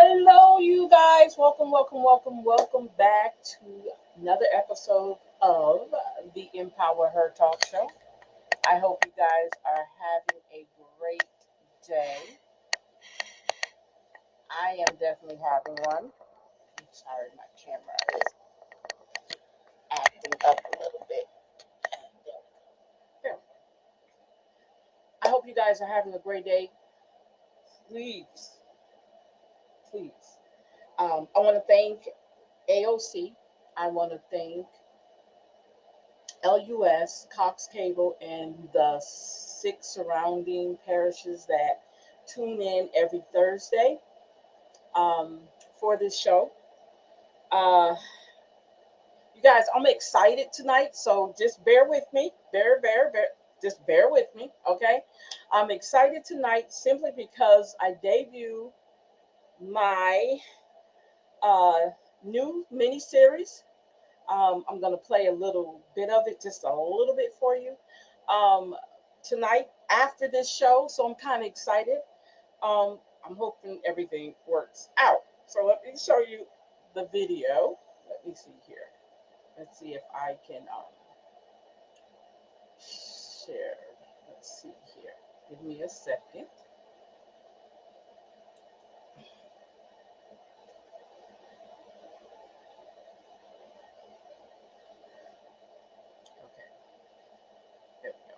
Hello, you guys. Welcome back to another episode of the Empower Her Talk Show. I hope you guys are having a great day. I am definitely having one. I'm sorry, my camera is acting up a little bit. There. I hope you guys are having a great day. Please, please. I want to thank AOC. I want to thank LUS, Cox Cable, and the 6 surrounding parishes that tune in every Thursday um, for this show. Uh, you guys, I'm excited tonight, so just bear with me. Just bear with me, okay? I'm excited tonight simply because I debut my uh, new mini series. I'm going to play a little bit of it, just a little bit for you um, tonight after this show. So I'm kind of excited. I'm hoping everything works out. So let me show you the video. Let me see here. Let's see if I can share. Let's see here. Give me a second. Okay, there we go.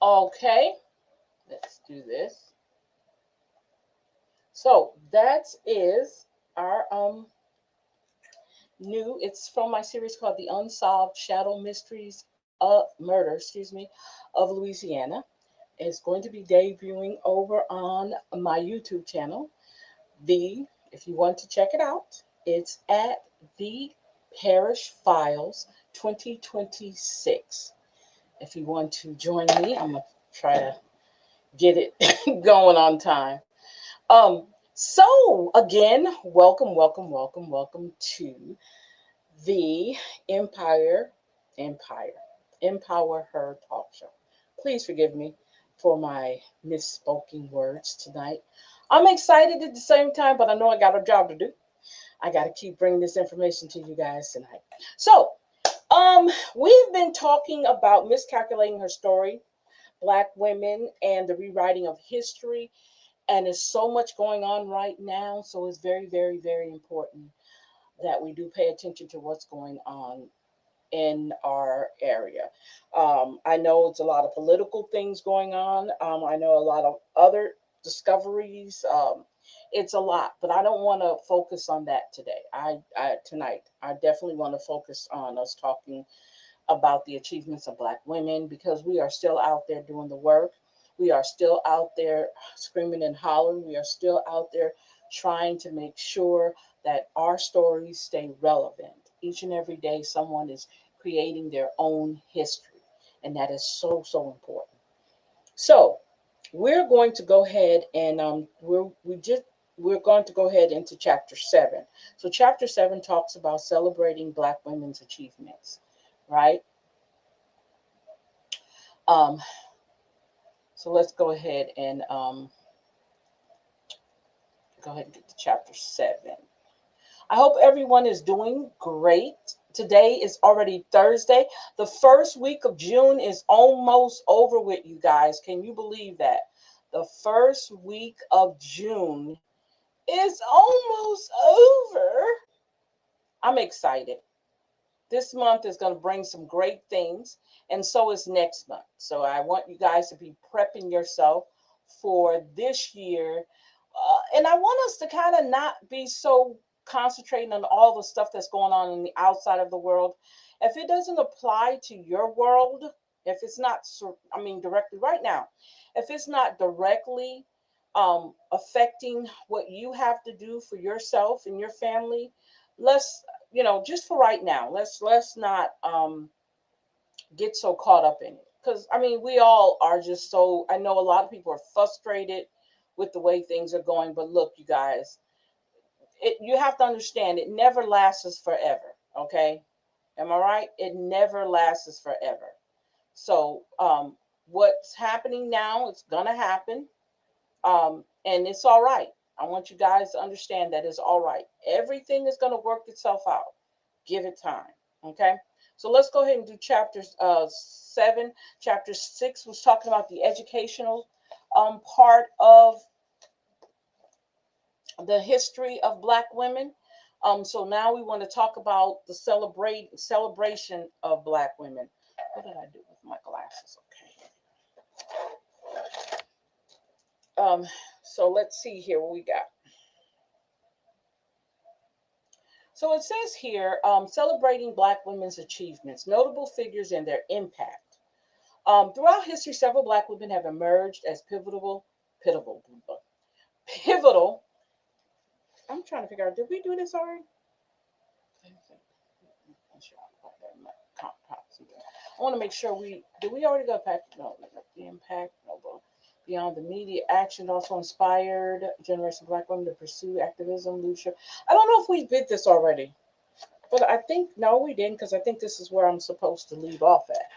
Okay, let's do this. So that is our new. It's from my series called The Unsolved Shadow Mysteries of Murder, of Louisiana. It's going to be debuting over on my YouTube channel. If you want to check it out, it's at the Parish Files 2026. If you want to join me, I'm gonna try to get it going on time. So again, welcome to the Empire, Empire, Empower Her Talk Show. Please forgive me for my misspoken words tonight. I'm excited at the same time, but I know I got a job to do. I got to keep bringing this information to you guys tonight. So, we've been talking about miscalculating her story, Black women, and the rewriting of history. And there's so much going on right now. So it's very important that we do pay attention to what's going on in our area. I know it's a lot of political things going on. I know a lot of other discoveries. It's a lot, but I don't want to focus on that today. Tonight, I definitely want to focus on us talking about the achievements of Black women because we are still out there doing the work. We are still out there screaming and hollering. We are still out there trying to make sure that our stories stay relevant. Each and every day, someone is creating their own history, and that is so important. So, we're going to go ahead and we just we're going to go ahead into chapter 7. So chapter 7 talks about celebrating Black women's achievements, right? Um, so let's go ahead and get to chapter 7. I hope everyone is doing great. Today is already Thursday. The first week of June is almost over with, you guys. Can you believe that? The first week of June is almost over. I'm excited. This month is going to bring some great things, and so is next month. So I want you guys to be prepping yourself for this year. And I want us to kind of not be so concentrating on all the stuff that's going on in the outside of the world. If it doesn't apply to your world, if it's not, directly right now, if it's not directly affecting what you have to do for yourself and your family, let's, just for right now, let's not get so caught up in it. Because we all are just so, I know a lot of people are frustrated with the way things are going, but look, you guys, you have to understand it never lasts forever. Okay, am I right? It never lasts forever. So what's happening now, it's gonna happen, and it's all right. I want you guys to understand that it's all right. Everything is gonna work itself out. Give it time. Okay. So let's go ahead and do chapter 7. Chapter 6 was talking about the educational part of the history of Black women. So now we want to talk about the celebration of Black women. What did I do with my glasses? Okay. So let's see here what we got. So it says here, celebrating Black women's achievements, notable figures and their impact. Throughout history, several Black women have emerged as pivotal. I'm trying to figure out, did we do this already? I want to make sure did we already go back? No, the impact, no, beyond the media action also inspired generation of Black women to pursue activism, leadership. I don't know if we did this already, but I think, no, we didn't, because I think this is where I'm supposed to leave off at.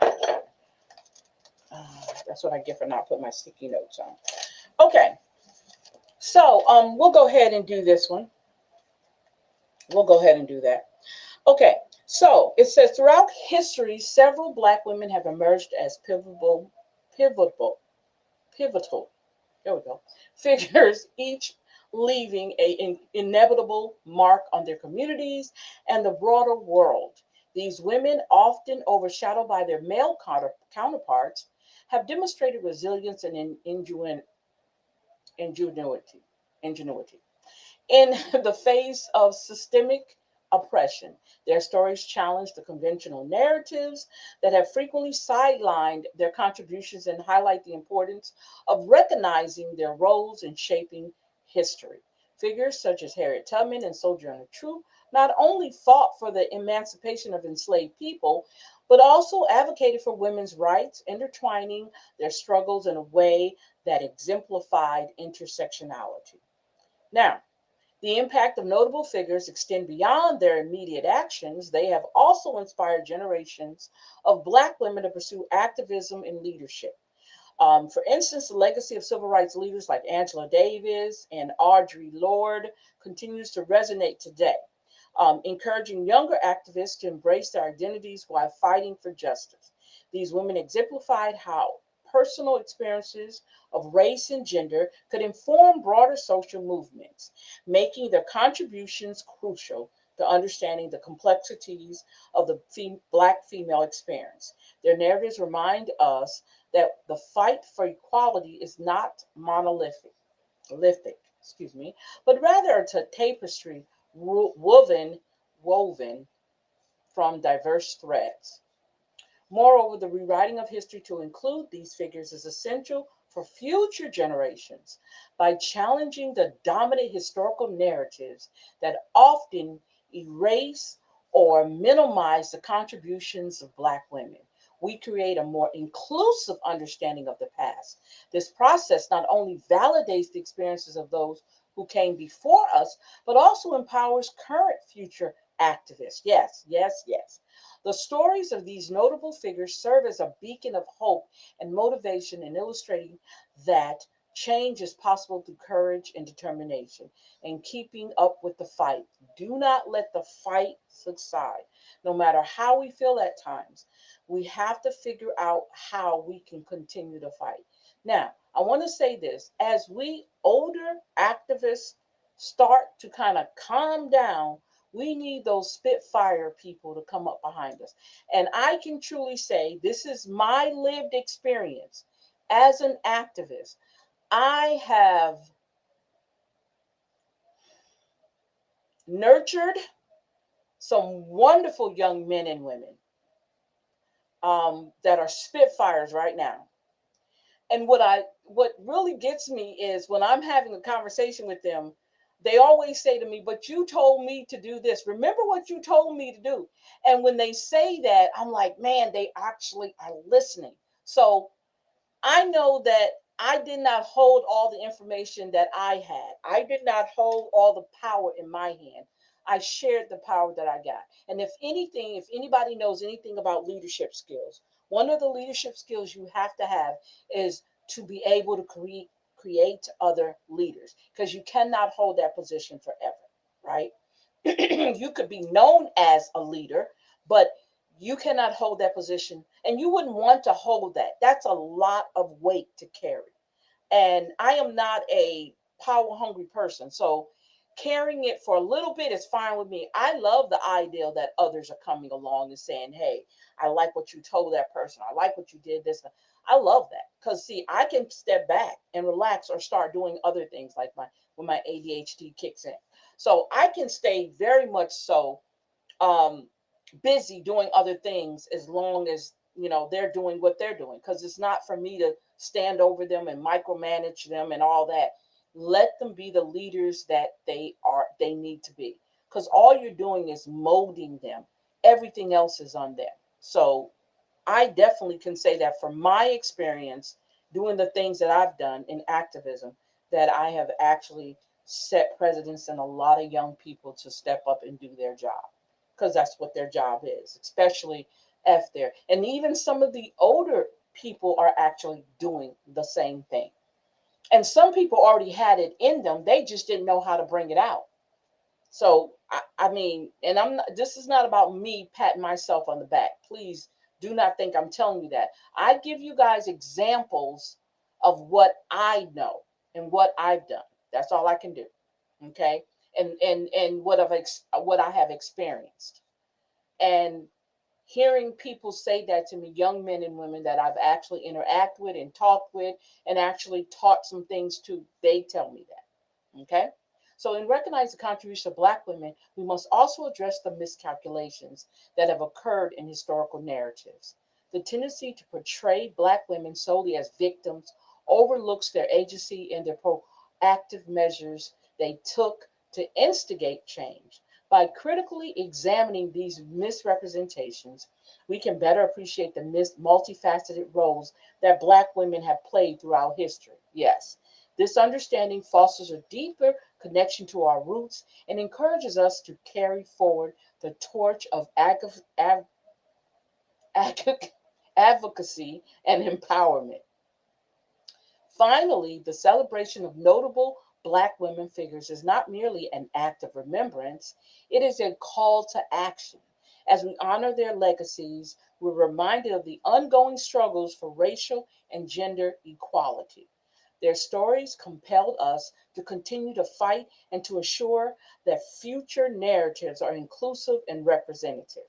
That's what I get for not putting my sticky notes on. Okay, so we'll go ahead and do this one. We'll go ahead and do that. Okay, so it says throughout history, several Black women have emerged as pivotal. There we go. Figures, each leaving an inevitable mark on their communities and the broader world. These women, often overshadowed by their male counterparts, have demonstrated resilience and ingenuity in the face of systemic oppression. Their stories challenge the conventional narratives that have frequently sidelined their contributions and highlight the importance of recognizing their roles in shaping history. Figures such as Harriet Tubman and Sojourner Truth not only fought for the emancipation of enslaved people, but also advocated for women's rights, intertwining their struggles in a way that exemplified intersectionality. Now, the impact of notable figures extend beyond their immediate actions. They have also inspired generations of Black women to pursue activism and leadership. For instance, the legacy of civil rights leaders like Angela Davis and Audre Lorde continues to resonate today, encouraging younger activists to embrace their identities while fighting for justice. These women exemplified how personal experiences of race and gender could inform broader social movements, making their contributions crucial to understanding the complexities of the Black female experience. Their narratives remind us that the fight for equality is not monolithic, but rather a tapestry woven from diverse threads. Moreover, the rewriting of history to include these figures is essential for future generations by challenging the dominant historical narratives that often erase or minimize the contributions of Black women. We create a more inclusive understanding of the past. This process not only validates the experiences of those who came before us, but also empowers current future activists. Yes, yes, yes. The stories of these notable figures serve as a beacon of hope and motivation in illustrating that change is possible through courage and determination and keeping up with the fight. Do not let the fight subside. No matter how we feel at times, we have to figure out how we can continue to fight. Now, I want to say this, as we older activists start to kind of calm down, we need those Spitfire people to come up behind us. And I can truly say this is my lived experience as an activist. I have nurtured some wonderful young men and women that are Spitfires right now. And what really gets me is when I'm having a conversation with them, they always say to me, "But you told me to do this. Remember what you told me to do." And when they say that, I'm like, man, they actually are listening. So I know that I did not hold all the information that I had. I did not hold all the power in my hand. I shared the power that I got. And if anything, if anybody knows anything about leadership skills, one of the leadership skills you have to have is to be able to create other leaders because you cannot hold that position forever, right? You could be known as a leader, but you cannot hold that position and you wouldn't want to hold that. That's a lot of weight to carry. And I am not a power hungry person. So carrying it for a little bit is fine with me. I love the idea that others are coming along and saying, "Hey, I like what you told that person. I like what you did this." I love that because see, I can step back and relax or start doing other things like when my ADHD kicks in. So I can stay very much so um, busy doing other things as long as they're doing what they're doing because it's not for me to stand over them and micromanage them and all that. Let them be the leaders that they need to be because all you're doing is molding them. Everything else is on them. So I definitely can say that from my experience doing the things that I've done in activism, that I have actually set precedents in a lot of young people to step up and do their job because that's what their job is, especially if they're, and even some of the older people are actually doing the same thing. And some people already had it in them, they just didn't know how to bring it out. So I mean, and I'm not, this is not about me patting myself on the back. Please do not think I'm telling you that. I give you guys examples of what I know and what I've done. That's all I can do. Okay? And what I have experienced. And hearing people say that to me, young men and women that I've actually interacted with and talked with and actually taught some things to, they tell me that. Okay? So, in recognizing the contribution of Black women, we must also address the miscalculations that have occurred in historical narratives. The tendency to portray Black women solely as victims overlooks their agency and their proactive measures they took to instigate change. By critically examining these misrepresentations, we can better appreciate the multifaceted roles that Black women have played throughout history. Yes, this understanding fosters a deeper connection to our roots and encourages us to carry forward the torch of advocacy and empowerment. Finally, the celebration of notable Black women figures is not merely an act of remembrance, it is a call to action. As we honor their legacies, we're reminded of the ongoing struggles for racial and gender equality. Their stories compelled us to continue to fight and to ensure that future narratives are inclusive and representative.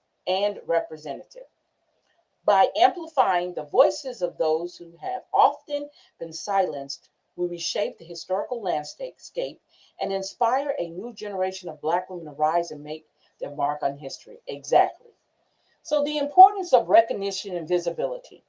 By amplifying the voices of those who have often been silenced, we reshape the historical landscape and inspire a new generation of Black women to rise and make their mark on history. Exactly. So, the importance of recognition and visibility.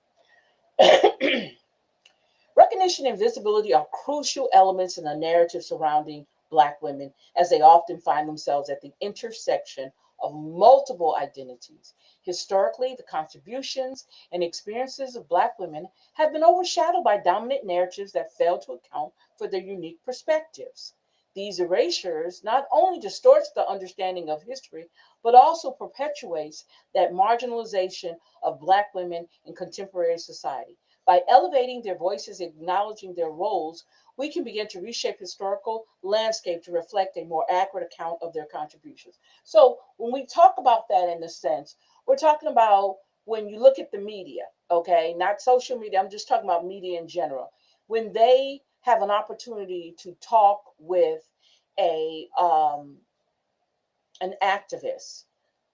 Recognition and visibility are crucial elements in the narrative surrounding Black women, as they often find themselves at the intersection of multiple identities. Historically, the contributions and experiences of Black women have been overshadowed by dominant narratives that fail to account for their unique perspectives. These erasures not only distorts the understanding of history, but also perpetuates that marginalization of Black women in contemporary society. By elevating their voices, acknowledging their roles, we can begin to reshape historical landscape to reflect a more accurate account of their contributions. So when we talk about that in a sense, we're talking about when you look at the media, okay, not social media, I'm just talking about media in general. When they have an opportunity to talk with a an activist,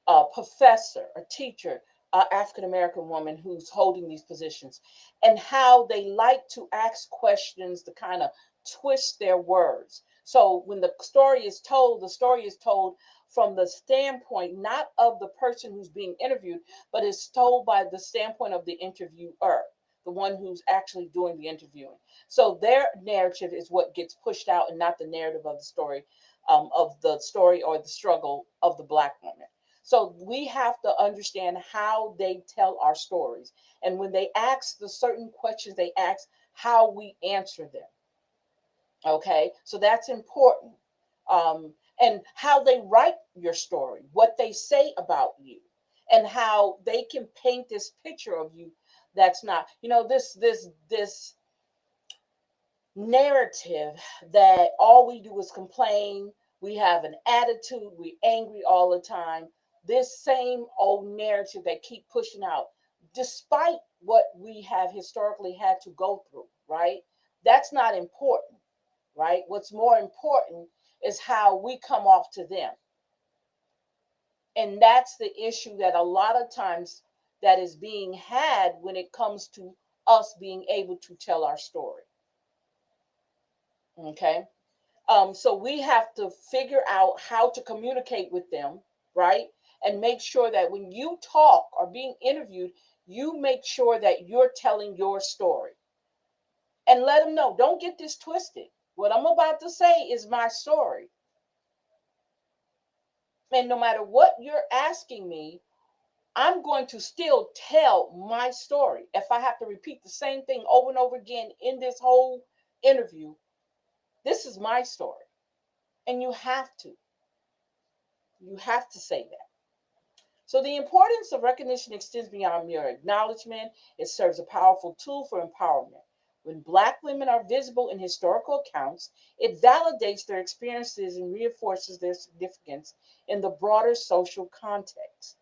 a professor, a teacher, an African American woman who's holding these positions, and how they like to ask questions to kind of twist their words. So when the story is told from the standpoint not of the person who's being interviewed, but is told by the standpoint of the interviewer, the one who's actually doing the interviewing. So their narrative is what gets pushed out, and not the narrative of the story or the struggle of the Black woman. So we have to understand how they tell our stories. And when they ask the certain questions they ask, how we answer them. Okay, so that's important. And how they write your story, what they say about you, and how they can paint this picture of you that's not, this narrative that all we do is complain, we have an attitude, we angry all the time. This same old narrative that keep pushing out, despite what we have historically had to go through, right? That's not important, right? What's more important is how we come off to them. And that's the issue that a lot of times that is being had when it comes to us being able to tell our story. Okay. So we have to figure out how to communicate with them, right? And make sure that when you talk or being interviewed, you make sure that you're telling your story and let them know. Don't get this twisted. What I'm about to say is my story. And no matter what you're asking me, I'm going to still tell my story. If I have to repeat the same thing over and over again in this whole interview, this is my story. And you have to. You have to say that. So the importance of recognition extends beyond mere acknowledgement. It serves a powerful tool for empowerment. When Black women are visible in historical accounts, it validates their experiences and reinforces their significance in the broader social context.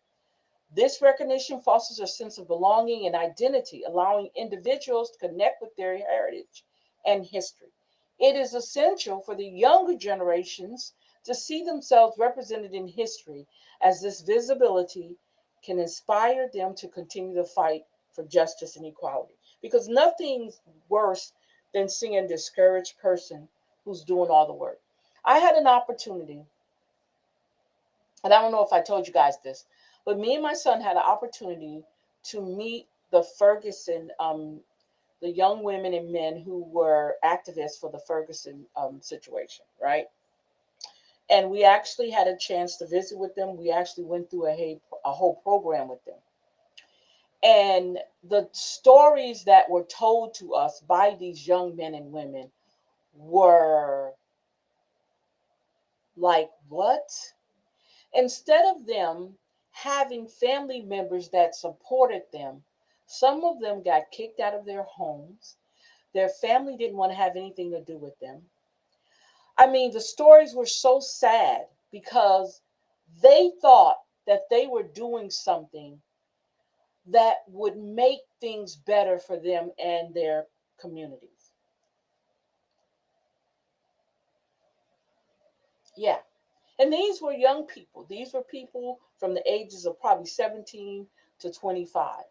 This recognition fosters a sense of belonging and identity, allowing individuals to connect with their heritage and history. It is essential for the younger generations to see themselves represented in history, as this visibility can inspire them to continue the fight for justice and equality. Because nothing's worse than seeing a discouraged person who's doing all the work. I had an opportunity, and I don't know if I told you guys this, but me and my son had an opportunity to meet the Ferguson, the young women and men who were activists for the Ferguson situation, right? And we actually had a chance to visit with them. We actually went through a whole program with them. And the stories that were told to us by these young men and women were like, what? Instead of them having family members that supported them, some of them got kicked out of their homes. Their family didn't want to have anything to do with them. I mean, the stories were so sad because they thought that they were doing something that would make things better for them and their communities. Yeah. And these were young people. These were people from the ages of probably 17 to 25.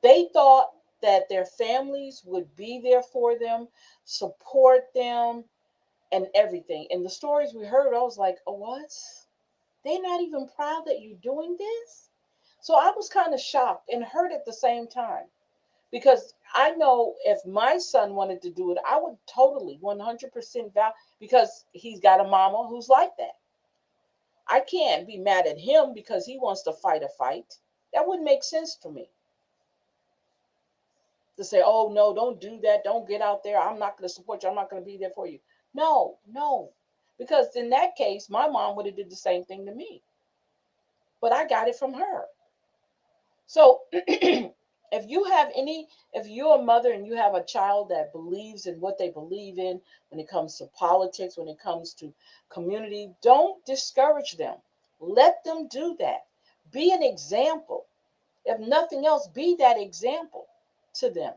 They thought that their families would be there for them, support them, and everything. And the stories we heard, I was like, oh, what? They're not even proud that you're doing this? So I was kind of shocked and hurt at the same time because I know if my son wanted to do it, I would totally 100% because he's got a mama who's like that. I can't be mad at him because he wants to fight a fight. That wouldn't make sense to me. To say, oh, no, don't do that. Don't get out there. I'm not going to support you. I'm not going to be there for you. No, no. Because in that case, my mom would have did the same thing to me. But I got it from her. So if you're a mother and you have a child that believes in what they believe in when it comes to politics, when it comes to community, don't discourage them. Let them do that. Be an example. If nothing else, be that example to them.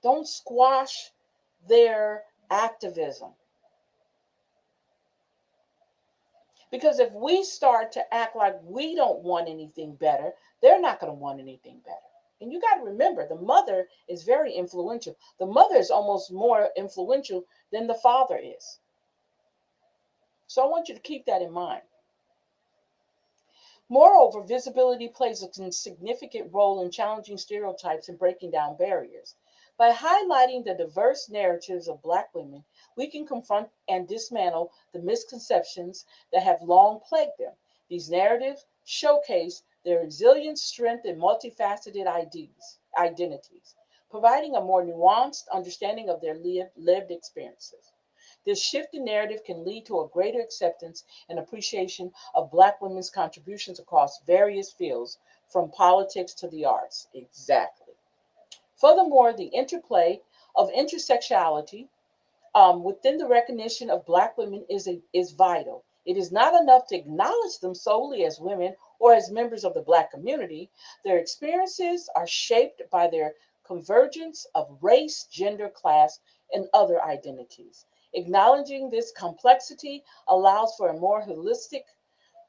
Don't squash their activism. Because if we start to act like we don't want anything better, they're not going to want anything better. And you got to remember, the mother is very influential. The mother is almost more influential than the father is. So I want you to keep that in mind. Moreover, visibility plays a significant role in challenging stereotypes and breaking down barriers. By highlighting the diverse narratives of Black women, we can confront and dismantle the misconceptions that have long plagued them. These narratives showcase their resilience, strength, and multifaceted identities, providing a more nuanced understanding of their lived experiences. This shift in narrative can lead to a greater acceptance and appreciation of Black women's contributions across various fields, from politics to the arts. Exactly. Furthermore, the interplay of intersectionality within the recognition of Black women is vital. It is not enough to acknowledge them solely as women or as members of the Black community. Their experiences are shaped by their convergence of race, gender, class, and other identities. Acknowledging this complexity allows for a more holistic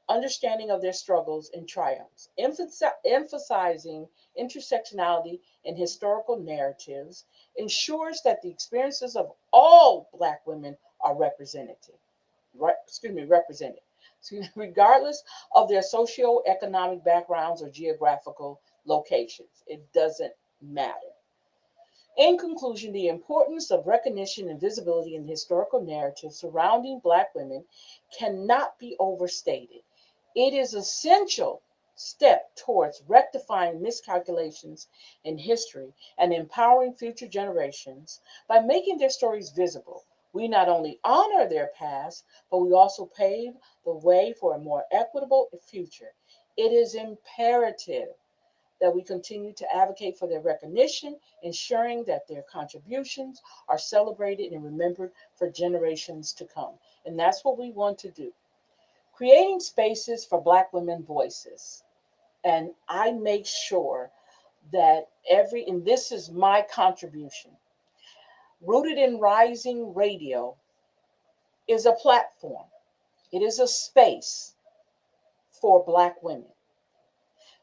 understanding of their struggles and triumphs. Emphasizing intersectionality in historical narratives ensures that the experiences of all Black women are represented, regardless of their socio-economic backgrounds or geographical locations. It doesn't matter. In conclusion, the importance of recognition and visibility in the historical narrative surrounding Black women cannot be overstated. It is an essential step towards rectifying miscalculations in history and empowering future generations. By making their stories visible, we not only honor their past, but we also pave the way for a more equitable future. It is imperative that we continue to advocate for their recognition, ensuring that their contributions are celebrated and remembered for generations to come. And that's what we want to do. Creating spaces for Black women voices. And I make sure that and this is my contribution, Rooted in Rising Radio is a platform. It is a space for Black women.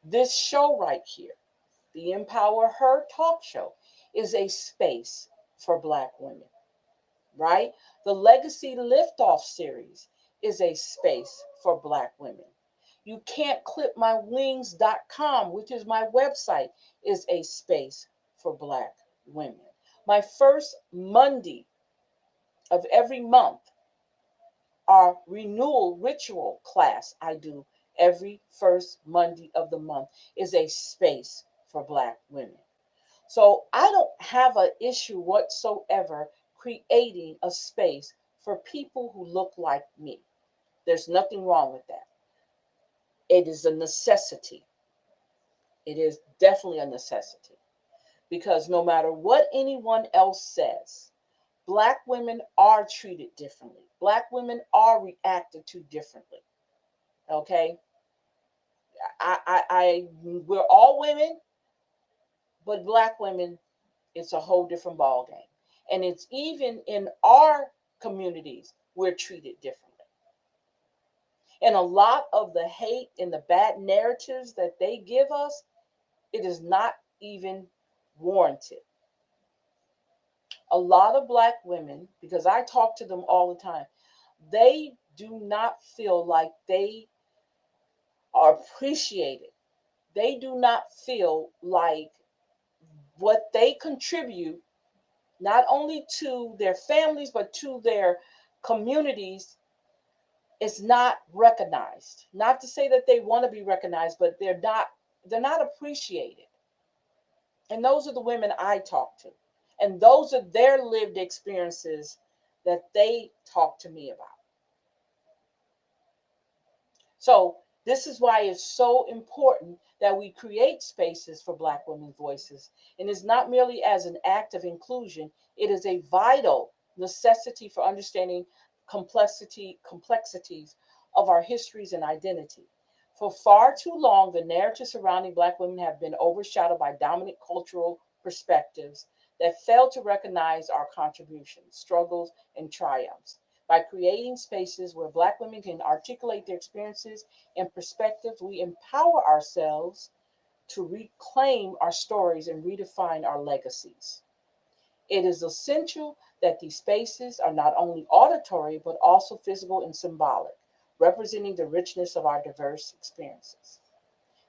This show right here, the Empower Her talk show, is a space for Black women, right? The Legacy Liftoff series is a space for Black women. You can't clip my wings.com, which is my website, is a space for Black women. My first Monday of every month, our renewal ritual class I do every first Monday of the month is a space for Black women. So I don't have an issue whatsoever creating a space for people who look like me. There's nothing wrong with that. It is a necessity. It is definitely a necessity because no matter what anyone else says, Black women are treated differently. Black women are reacted to differently. Okay? We're all women, but Black women, it's a whole different ball game. And it's even in our communities, we're treated differently. And a lot of the hate and the bad narratives that they give us, it is not even warranted. A lot of Black women, because I talk to them all the time, they do not feel like they are appreciated. They do not feel like what they contribute not only to their families but to their communities is not recognized. Not to say that they want to be recognized, but they're not appreciated. And those are the women I talk to. And those are their lived experiences that they talk to me about. So this is why it's so important that we create spaces for Black women's voices. And it's not merely as an act of inclusion, it is a vital necessity for understanding complexities of our histories and identity. For far too long, the narratives surrounding Black women have been overshadowed by dominant cultural perspectives that fail to recognize our contributions, struggles, and triumphs. By creating spaces where Black women can articulate their experiences and perspectives, we empower ourselves to reclaim our stories and redefine our legacies. It is essential that these spaces are not only auditory, but also physical and symbolic, representing the richness of our diverse experiences.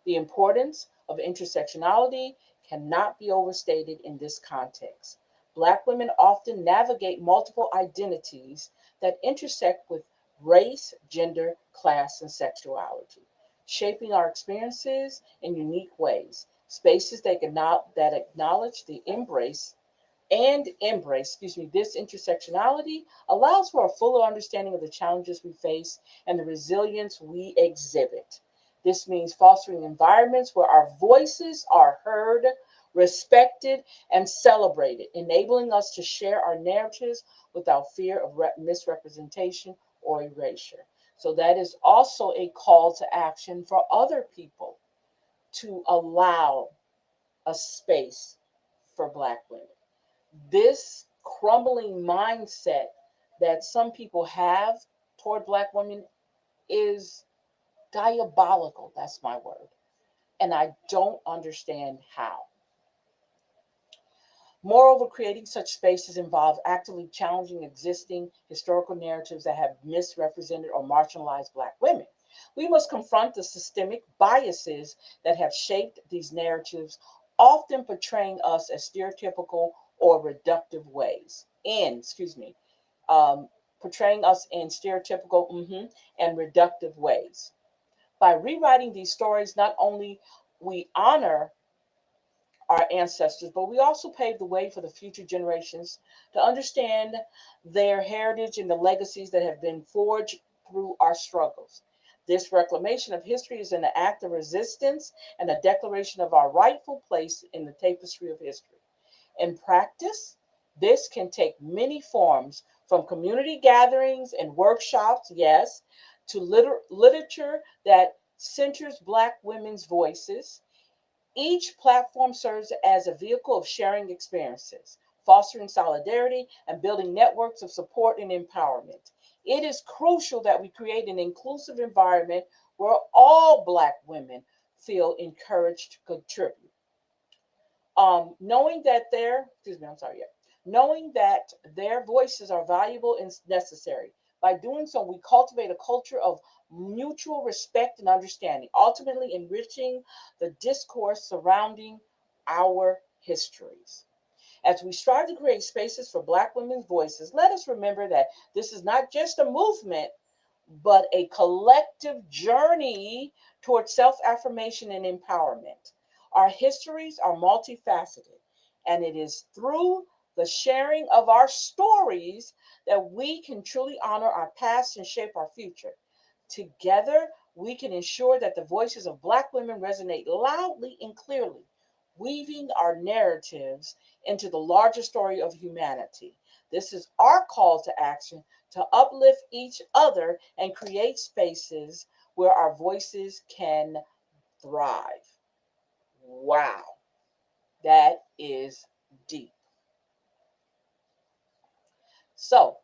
The importance of intersectionality cannot be overstated in this context. Black women often navigate multiple identities that intersect with race, gender, class, and sexuality, shaping our experiences in unique ways. Spaces that acknowledge the this intersectionality allows for a fuller understanding of the challenges we face and the resilience we exhibit. This means fostering environments where our voices are heard, respected, and celebrated, enabling us to share our narratives without fear of misrepresentation or erasure. So that is also a call to action for other people to allow a space for Black women. This crumbling mindset that some people have toward Black women is diabolical. That's my word. And I don't understand how. Moreover, creating such spaces involves actively challenging existing historical narratives that have misrepresented or marginalized Black women. We must confront the systemic biases that have shaped these narratives, often portraying us as stereotypical or reductive ways. Portraying us in stereotypical and reductive ways. By rewriting these stories, not only we honor our ancestors, but we also pave the way for the future generations to understand their heritage and the legacies that have been forged through our struggles. This reclamation of history is an act of resistance and a declaration of our rightful place in the tapestry of history. In practice, this can take many forms, from community gatherings and workshops, yes, to literature that centers Black women's voices. Each platform serves as a vehicle of sharing experiences, fostering solidarity, and building networks of support and empowerment. It is crucial that we create an inclusive environment where all Black women feel encouraged to contribute. Knowing that knowing that their voices are valuable and necessary. By doing so, we cultivate a culture of mutual respect and understanding, ultimately enriching the discourse surrounding our histories. As we strive to create spaces for Black women's voices, let us remember that this is not just a movement, but a collective journey towards self affirmation and empowerment. Our histories are multifaceted, and it is through the sharing of our stories that we can truly honor our past and shape our future. Together, we can ensure that the voices of Black women resonate loudly and clearly, weaving our narratives into the larger story of humanity. This is our call to action to uplift each other and create spaces where our voices can thrive. Wow, that is deep. So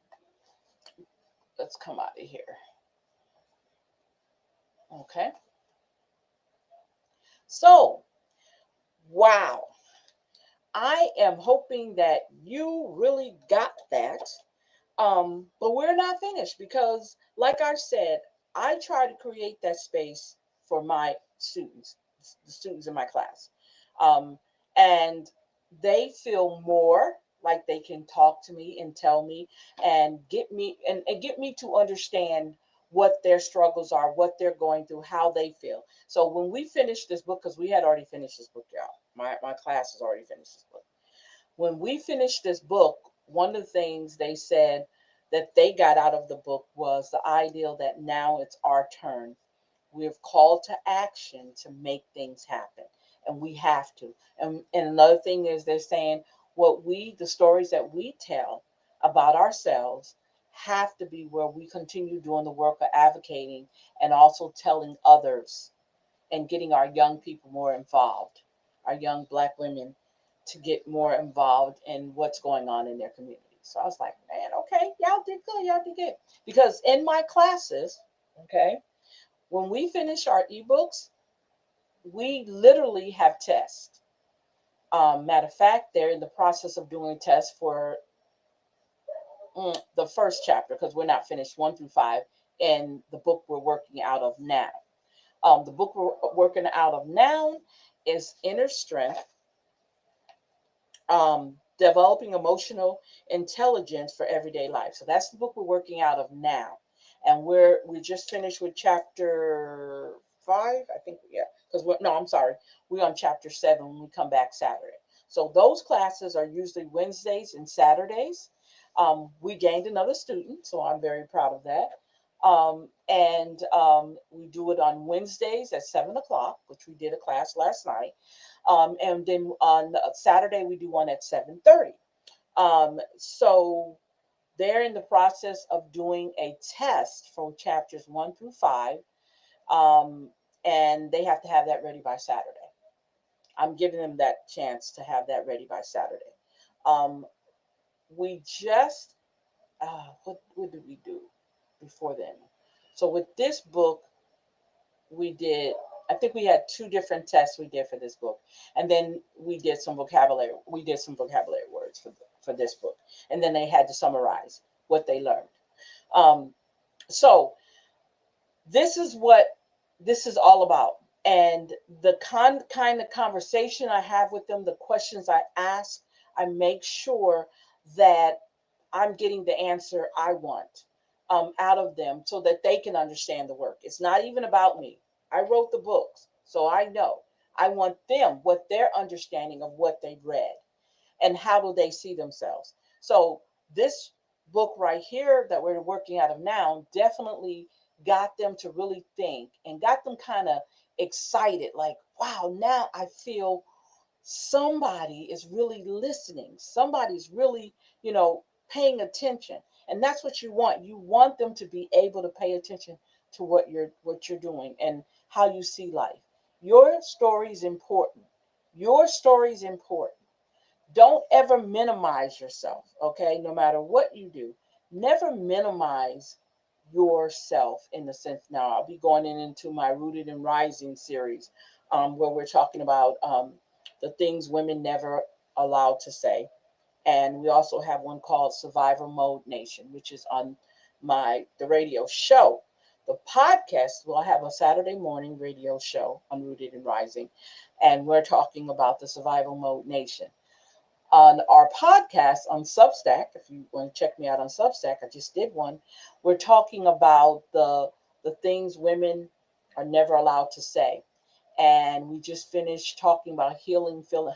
let's come out of here. Okay. So, wow. I am hoping that you really got that. But we're not finished because, like I said, I try to create that space for my students, the students in my class. Um, and they feel more like they can talk to me and tell me and get me to understand what their struggles are, what they're going through, how they feel. So when we finish this book, because we had already finished this book, y'all. My class has already finished this book. When we finished this book, one of the things they said that they got out of the book was the idea that now it's our turn. We're called to action to make things happen, and we have to. And another thing is they're saying the stories that we tell about ourselves have to be where we continue doing the work of advocating and also telling others and getting our young people more involved, our young Black women to get more involved in what's going on in their community. So I was like, man, okay, y'all did good, y'all did good. Because in my classes, okay, when we finish our ebooks, we literally have tests. Matter of fact, they're in the process of doing tests for the first chapter because we're not finished 1 through 5 in the book we're working out of now. The book we're working out of now is Inner Strength, Developing Emotional Intelligence for Everyday Life. So that's the book we're working out of now. And we just finished with chapter 5, I think. Yeah, because no, I'm sorry, we're on chapter 7 when we come back Saturday. So those classes are usually Wednesdays and Saturdays. We gained another student, so I'm very proud of that. And we do it on Wednesdays at 7 o'clock, which we did a class last night. And then on Saturday we do one at 7:30. So they're in the process of doing a test for chapters 1 through 5, um, and they have to have that ready by Saturday. I'm giving them that chance to have that ready by Saturday. Um, we just what did we do before then? So with this book, we did. I think we had 2 different tests we did for this book, and then we did some vocabulary. We did some vocabulary words for this book, and then they had to summarize what they learned. Um, so this is what this is all about, and the kind of conversation I have with them, the questions I ask, I make sure that I'm getting the answer I want out of them so that they can understand the work. It's not even about me. I wrote the books, so I know. I want them, what their understanding of what they've read and how do they see themselves. So this book right here that we're working out of now definitely got them to really think and got them kind of excited, like, wow, now I feel somebody is really listening. Somebody's really, paying attention. And that's what you want. You want them to be able to pay attention to what you're doing and how you see life. Your story is important. Your story is important. Don't ever minimize yourself, okay? No matter what you do, never minimize yourself in the sense. Now, I'll be going into my Rooted and Rising series, where we're talking about the things women never allowed to say. And we also have one called Survivor Mode Nation, which is on the radio show. The podcast will have a Saturday morning radio show on Rooted and Rising, and we're talking about the Survival Mode Nation. On our podcast on Substack, if you want to check me out on Substack, I just did one. We're talking about the things women are never allowed to say, and we just finished talking about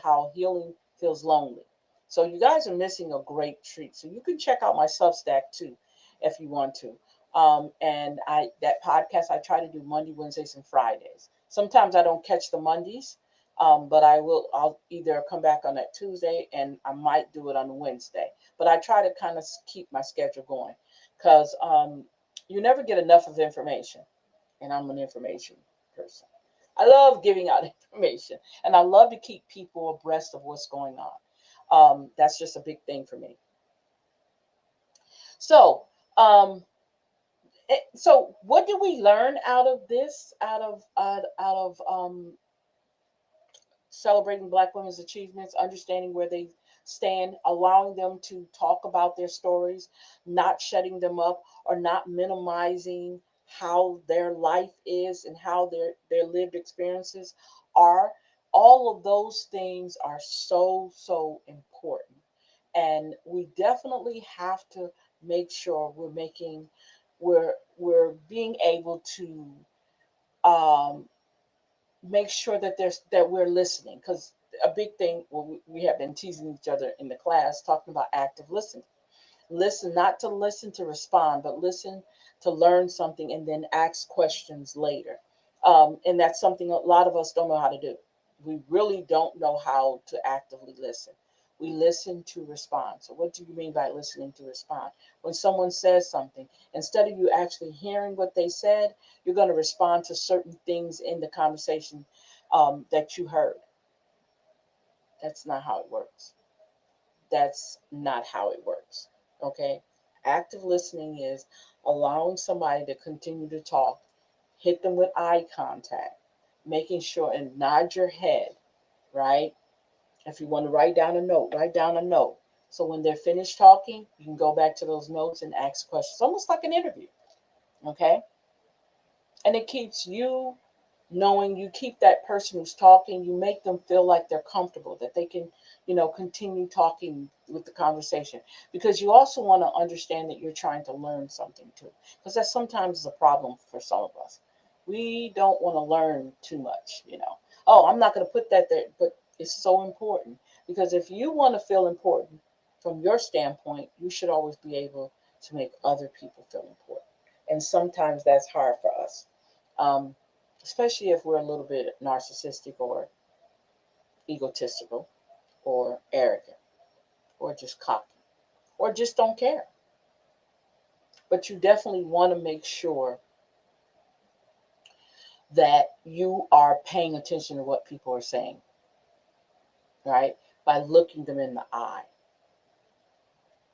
how healing feels lonely. So you guys are missing a great treat. So you can check out my Substack too, if you want to. And that podcast I try to do Monday, Wednesdays, and Fridays. Sometimes I don't catch the Mondays, but I'll either come back on that Tuesday and I might do it on Wednesday. But I try to kind of keep my schedule going because you never get enough of information, and I'm an information person. I love giving out information, and I love to keep people abreast of what's going on. That's just a big thing for me. So, so what did we learn out of this? Out of celebrating Black women's achievements, understanding where they stand, allowing them to talk about their stories, not shutting them up or not minimizing how their life is and how their lived experiences are. All of those things are so important. And we definitely have to make sure we're being able to um, make sure that we're listening, because a big thing, well, we have been teasing each other in the class talking about active listening. Listen, not to listen to respond, but listen to learn something and then ask questions later. And that's something a lot of us don't know how to do. We really don't know how to actively listen. We listen to respond. So, what do you mean by listening to respond? When someone says something, instead of you actually hearing what they said, you're going to respond to certain things in the conversation that you heard. That's not how it works. That's not how it works. Okay? Active listening is allowing somebody to continue to talk, hit them with eye contact, making sure and nod your head, right? If you want to write down a note, write down a note. So when they're finished talking, you can go back to those notes and ask questions, almost like an interview. Okay? And it keeps you knowing, you keep that person who's talking, you make them feel like they're comfortable, that they can, continue talking with the conversation. Because you also want to understand that you're trying to learn something too. Because that sometimes is a problem for some of us. We don't want to learn too much. Oh, I'm not going to put that there, but it's so important. Because if you want to feel important from your standpoint, you should always be able to make other people feel important. And sometimes that's hard for us. Um, Especially if we're a little bit narcissistic or egotistical or arrogant or just cocky or just don't care. But you definitely want to make sure that you are paying attention to what people are saying, right? By looking them in the eye,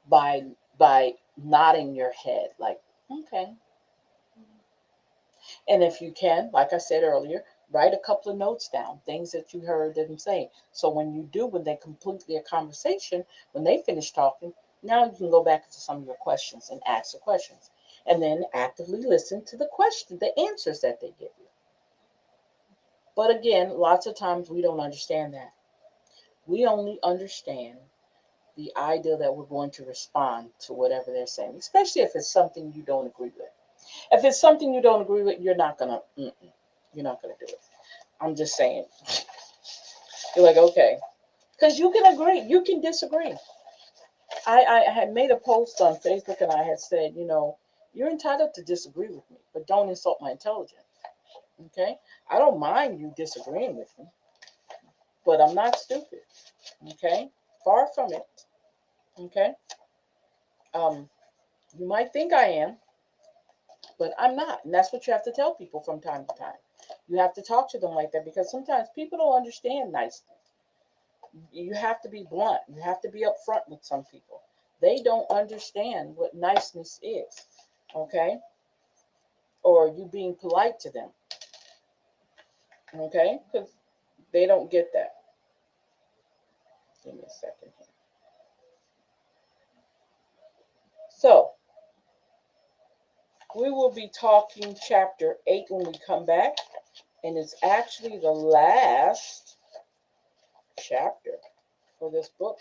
by nodding your head like, okay. And if you can, like I said earlier, write a couple of notes down, things that you heard them say. So when they complete their conversation, when they finish talking, now you can go back to some of your questions and ask the questions. And then actively listen to the answers that they give you. But again, lots of times we don't understand that. We only understand the idea that we're going to respond to whatever they're saying, especially if it's something you don't agree with. If it's something you don't agree with, you're not gonna do it. I'm just saying. You're like, okay, because you can agree, you can disagree. I had made a post on Facebook and I had said, you're entitled to disagree with me, but don't insult my intelligence. Okay, I don't mind you disagreeing with me, but I'm not stupid. Okay, far from it. Okay, um, you might think I am, but I'm not, and that's what you have to tell people from time to time. You have to talk to them like that because sometimes people don't understand niceness. You have to be blunt. You have to be upfront with some people. They don't understand what niceness is, okay? Or you being polite to them, okay? Because they don't get that. Give me a second here. So, we will be talking chapter 8 when we come back, and it's actually the last chapter for this book,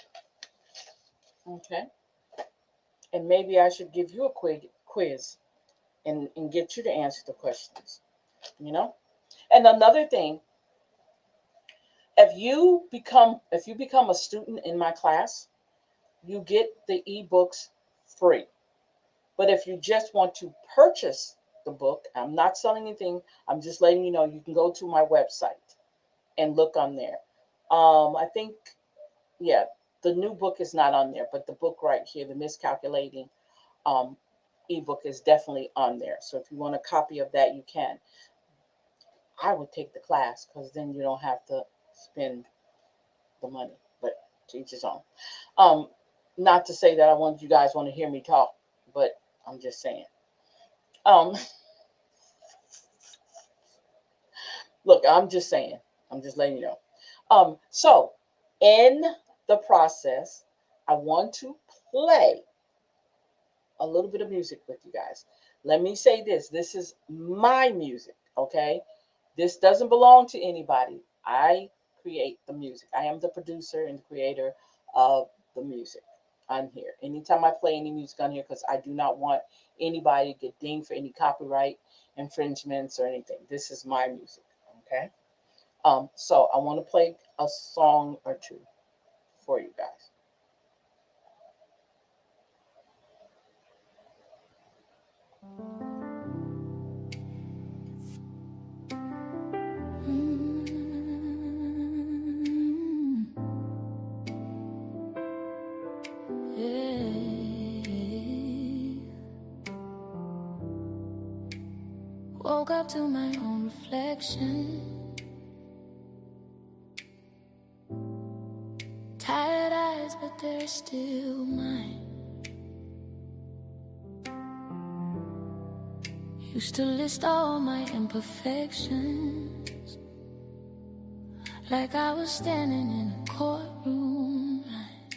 okay? And maybe I should give you a quiz and get you to answer the questions, you know? And another thing, if you become a student in my class, you get the ebooks free. But if you just want to purchase the book, I'm not selling anything. I'm just letting you know you can go to my website and look on there. I think, yeah, the new book is not on there, but the book right here, the Miscalculating um, ebook, is definitely on there. So if you want a copy of that, you can. I would take the class because then you don't have to spend the money. But to each his own. Um, Not to say that I want you guys want to hear me talk, but I'm just saying. Um, Look, I'm just saying. I'm just letting you know. So in the process, I want to play a little bit of music with you guys. Let me say this. This is my music, okay? This doesn't belong to anybody. I create the music. I am the producer and creator of the music on here. Anytime I play any music on here, because I do not want anybody to get dinged for any copyright infringements or anything. This is my music, okay? So I want to play a song or two for you guys. Woke up to my own reflection. Tired eyes, but they're still mine. Used to list all my imperfections, like I was standing in a courtroom line.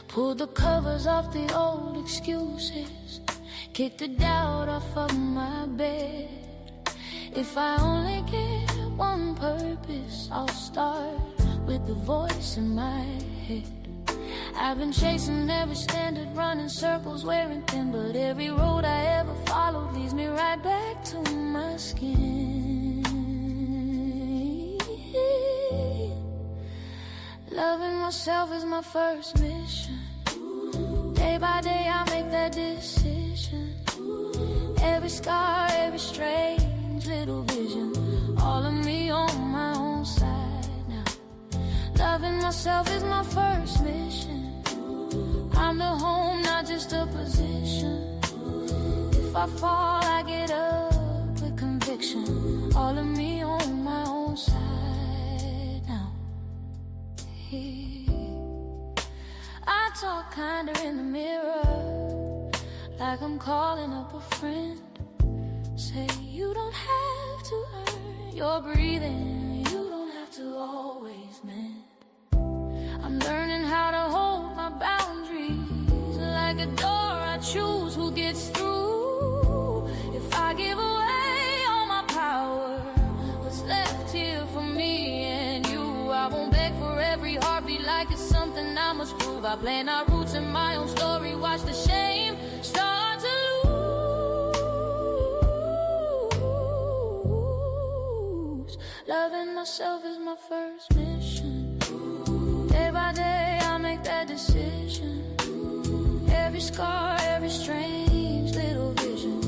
Pulled the covers off the old excuses, kicked the doubt off of my bed. If I only get one purpose, I'll start with the voice in my head. I've been chasing every standard, running circles, wearing thin, but every road I ever followed leads me right back to my skin. Loving myself is my first mission. Day by day I make that decision. Every scar, every strange little vision, all of me on my own side now. Loving myself is my first mission. I'm the home, not just a position. If I fall, I get up with conviction. All of me on my own side now. I talk kinder in the mirror, like I'm calling up a friend. Say you don't have to earn your breathing, you don't have to always mend. I'm learning how to hold my boundaries, like a door I choose who gets through. If I give away all my power, what's left here for me and you? I won't beg for every heartbeat like it's something I must prove. I plant our roots in my own story, watch the shame start to lose. Loving myself is my first mission. Day by day I make that decision. Every scar, every strange little vision,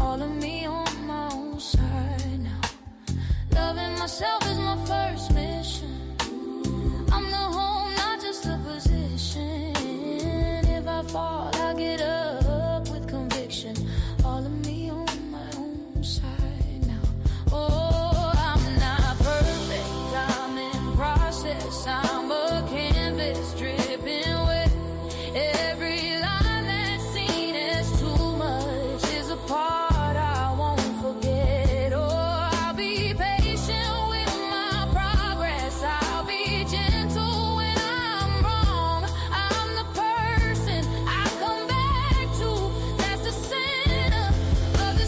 all of me on my own side now. Loving myself is my first mission. I'm the home, not just a position. If I fall, I get up with conviction. All of me on my own side now. Oh, I'm not perfect, I'm in process. I'm a canvas dripping wet. Every line that's seen as too much is a part I won't forget. Oh, I'll be patient with my progress. I'll be gentle when I'm wrong. I'm the person I come back to. That's the center of the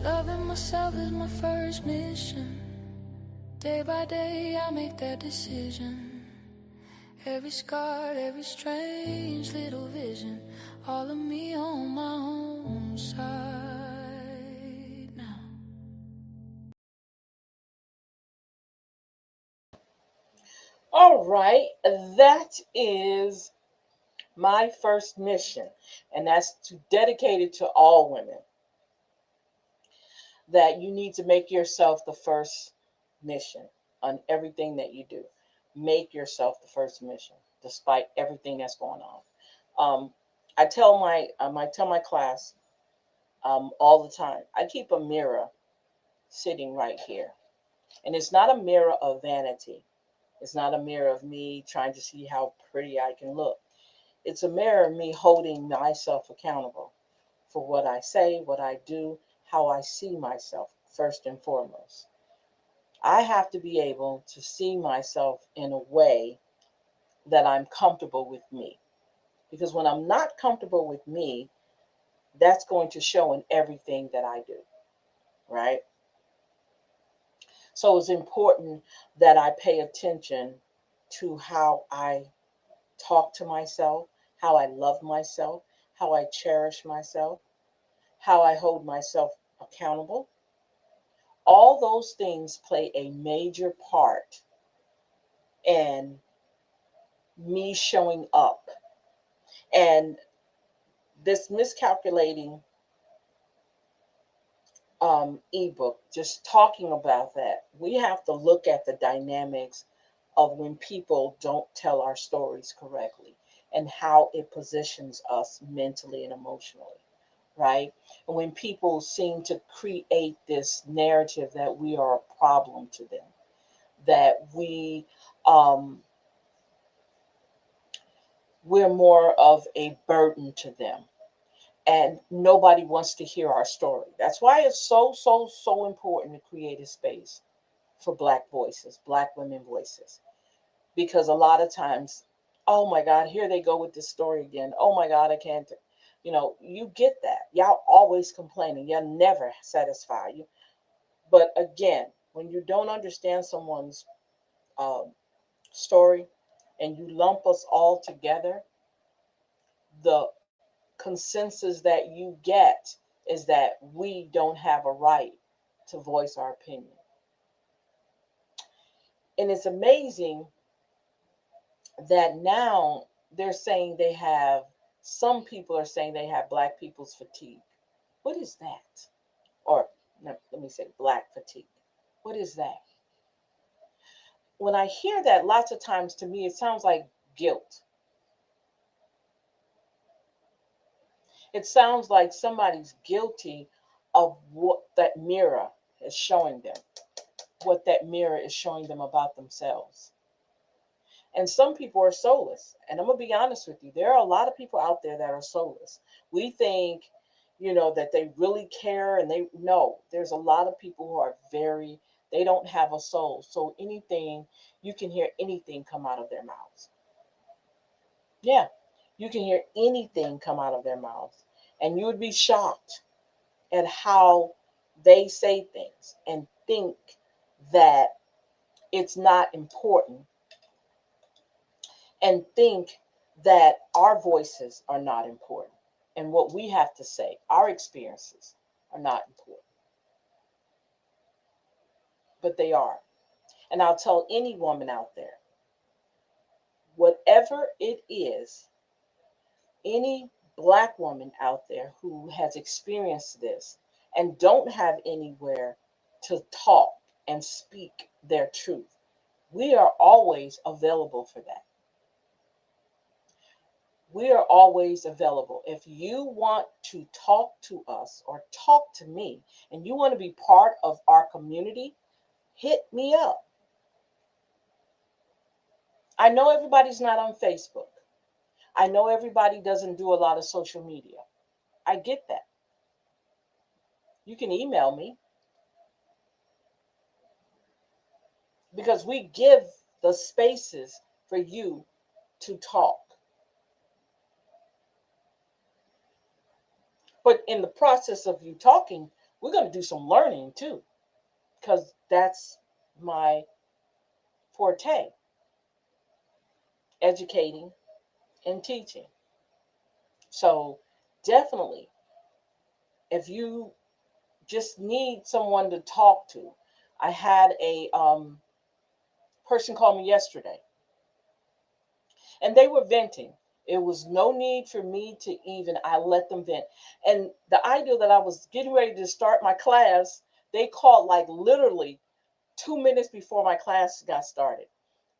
Loving myself is my first mission. Day by day I make that decision. Every scar, every strange little vision, all of me on my own side now. All right, that is my first mission, and that's to dedicate it to all women. That you need to make yourself the first mission on everything that you do. Make yourself the first mission, despite everything that's going on. Um, I tell my class all the time. I keep a mirror sitting right here, and it's not a mirror of vanity. It's not a mirror of me trying to see how pretty I can look. It's a mirror of me holding myself accountable for what I say, what I do, how I see myself, first and foremost. I have to be able to see myself in a way that I'm comfortable with me. Because when I'm not comfortable with me, that's going to show in everything that I do, right? So it's important that I pay attention to how I talk to myself, how I love myself, how I cherish myself, how I hold myself accountable. All those things play a major part in me showing up. And this miscalculating ebook, just talking about that, we have to look at the dynamics of when people don't tell our stories correctly and how it positions us mentally and emotionally, right? And when people seem to create this narrative that we are a problem to them, that um, we're more of a burden to them, and nobody wants to hear our story. That's why it's so important to create a space for Black voices, Black women voices, because a lot of times, oh my God, here they go with this story again. Oh my God, I can't. You get that. Y'all always complaining. Y'all never satisfy you. But again, when you don't understand someone's um, story and you lump us all together, the consensus that you get is that we don't have a right to voice our opinion. And it's amazing that now they're saying they have, some people are saying they have Black people's fatigue. What is that? Or no, let me say Black fatigue. What is that? When I hear that, lots of times to me, it sounds like guilt. It sounds like somebody's guilty of what that mirror is showing them, what that mirror is showing them about themselves. And some people are soulless. And I'm going to be honest with you, there are a lot of people out there that are soulless. We think, that they really care, and they know there's a lot of people who are they don't have a soul. So anything, you can hear anything come out of their mouths. Yeah, you can hear anything come out of their mouths. And you would be shocked at how they say things and think that it's not important, and think that our voices are not important, and what we have to say, our experiences are not important, but they are. And I'll tell any woman out there, whatever it is, any Black woman out there who has experienced this and don't have anywhere to talk and speak their truth, we are always available for that. We are always available. If you want to talk to us or talk to me and you want to be part of our community, hit me up. I know everybody's not on Facebook. I know everybody doesn't do a lot of social media. I get that. You can email me, because we give the spaces for you to talk. But in the process of you talking, we're going to do some learning too, because that's my forte, educating and teaching. So definitely, if you just need someone to talk to, I had a person call me yesterday, and they were venting. It was no need for me to even, I let them vent. And the idea that I was getting ready to start my class, they called like literally 2 minutes before my class got started.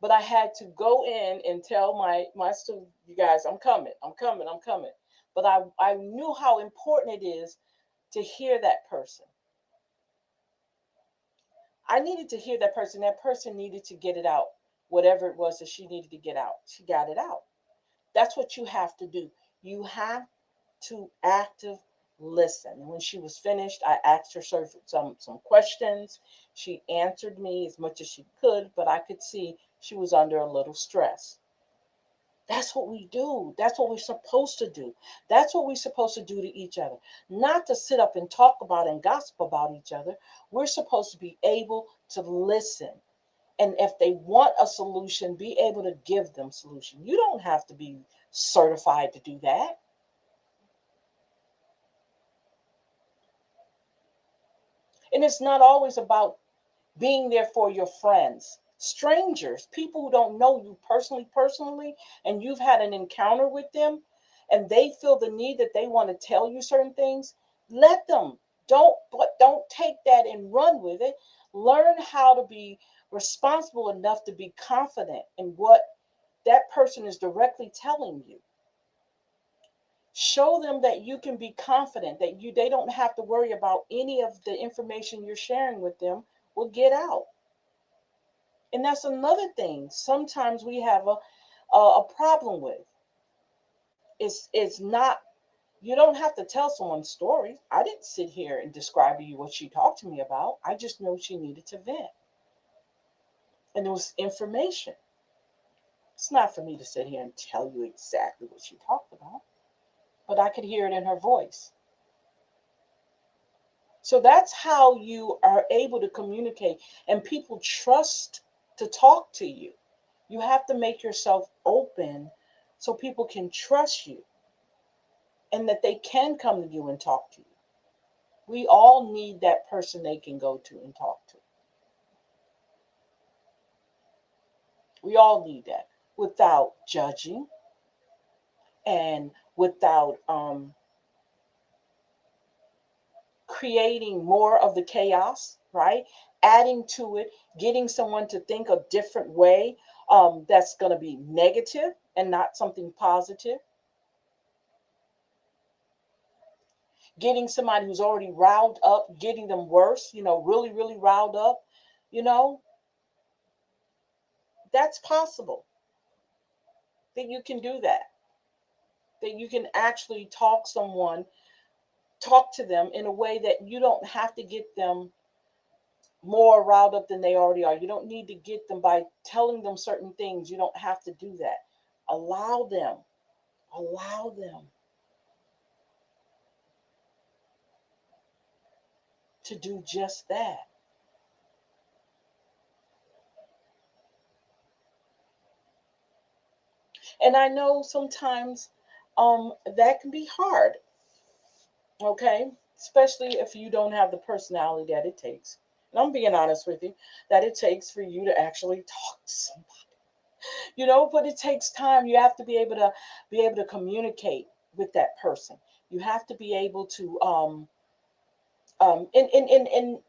But I had to go in and tell my students, you guys, I'm coming, I'm coming, I'm coming. But I knew how important it is to hear that person. I needed to hear that person. That person needed to get it out. Whatever it was that she needed to get out, she got it out. That's what you have to do. You have to active listen. And when she was finished, I asked her some questions. She answered me as much as she could, but I could see she was under a little stress. That's what we do. That's what we're supposed to do. That's what we're supposed to do to each other. Not to sit up and talk about and gossip about each other. We're supposed to be able to listen. And if they want a solution, be able to give them solution. You don't have to be certified to do that. And it's not always about being there for your friends, strangers, people who don't know you personally, and you've had an encounter with them, and they feel the need that they want to tell you certain things. Let them. Don't take that and run with it. Learn how to be responsible enough to be confident in what that person is directly telling you. Show them that you can be confident, that they don't have to worry about any of the information you're sharing with them will get out. And that's another thing sometimes we have a problem with. It's not, you don't have to tell someone stories. I didn't sit here and describe to you what she talked to me about. I just know she needed to vent. And it was information. It's not for me to sit here and tell you exactly what she talked about, but I could hear it in her voice. So that's how you are able to communicate and people trust to talk to you. You have to make yourself open so people can trust you and that they can come to you and talk to you. We all need that person they can go to and talk to. We all need that without judging and without creating more of the chaos, right? Adding to it, getting someone to think a different way that's going to be negative and not something positive. Getting somebody who's already riled up, getting them worse, really, really riled up, you know, that's possible that you can do that. That you can actually talk to them in a way that you don't have to get them more riled up than they already are. You don't need to get them by telling them certain things. You don't have to do that. Allow them, allow them to do just that. And I know sometimes that can be hard, okay? Especially if you don't have the personality that it takes. And I'm being honest with you, that it takes for you to actually talk to somebody. But it takes time. You have to be able to communicate with that person. You have to be able to and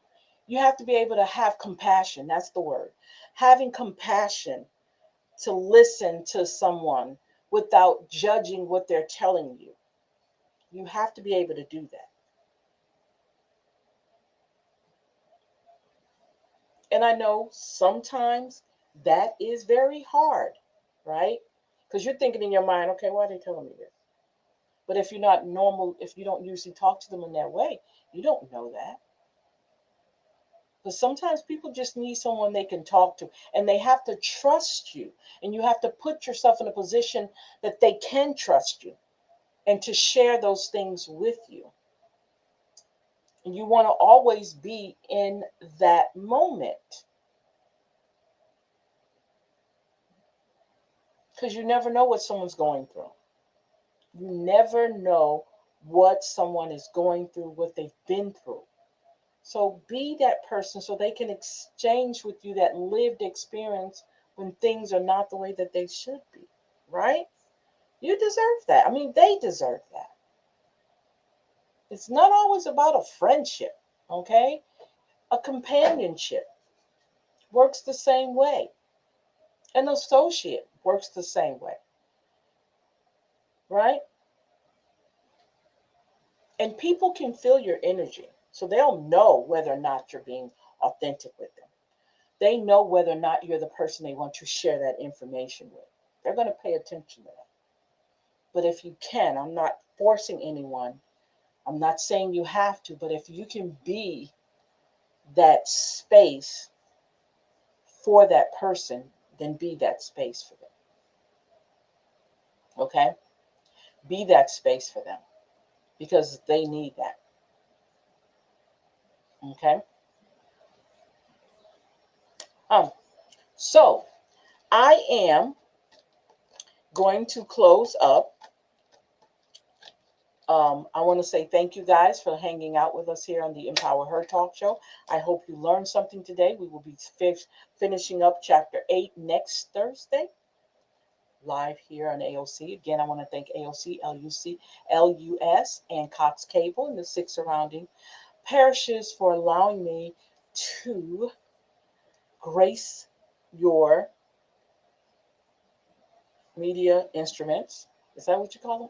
you have to be able to have compassion. That's the word. Having compassion to listen to someone without judging what they're telling you. You have to be able to do that. And I know sometimes that is very hard, right? Because you're thinking in your mind, okay, why are they telling me this? But if you're not normal, if you don't usually talk to them in that way, you don't know that. But sometimes people just need someone they can talk to, and they have to trust you. And you have to put yourself in a position that they can trust you and to share those things with you. And you want to always be in that moment because you never know what someone's going through. You never know what someone is going through, what they've been through. So be that person so they can exchange with you that lived experience when things are not the way that they should be, right? You deserve that. I mean, they deserve that. It's not always about a friendship, okay? A companionship works the same way. An associate works the same way, right? And people can feel your energy. So they'll know whether or not you're being authentic with them. They know whether or not you're the person they want to share that information with. They're going to pay attention to that. But if you can, I'm not forcing anyone. I'm not saying you have to, but if you can be that space for that person, then be that space for them. Okay? Be that space for them because they need that. Okay? So I am going to close up. I want to say thank you guys for hanging out with us here on the Empower Her Talk Show. I hope you learned something today. We will be finishing up chapter 8 next Thursday, live here on AOC. Again, I want to thank AOC, LUC, LUS, and Cox Cable and the 6 surrounding parishes for allowing me to grace your media instruments. Is that what you call them?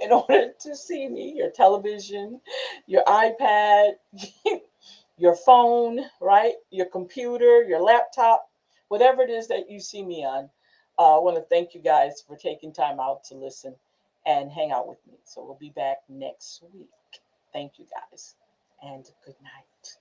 In order to see me, your television, your iPad, your phone, right? Your computer, your laptop, whatever it is that you see me on. I want to thank you guys for taking time out to listen and hang out with me. So we'll be back next week. Thank you guys, and good night.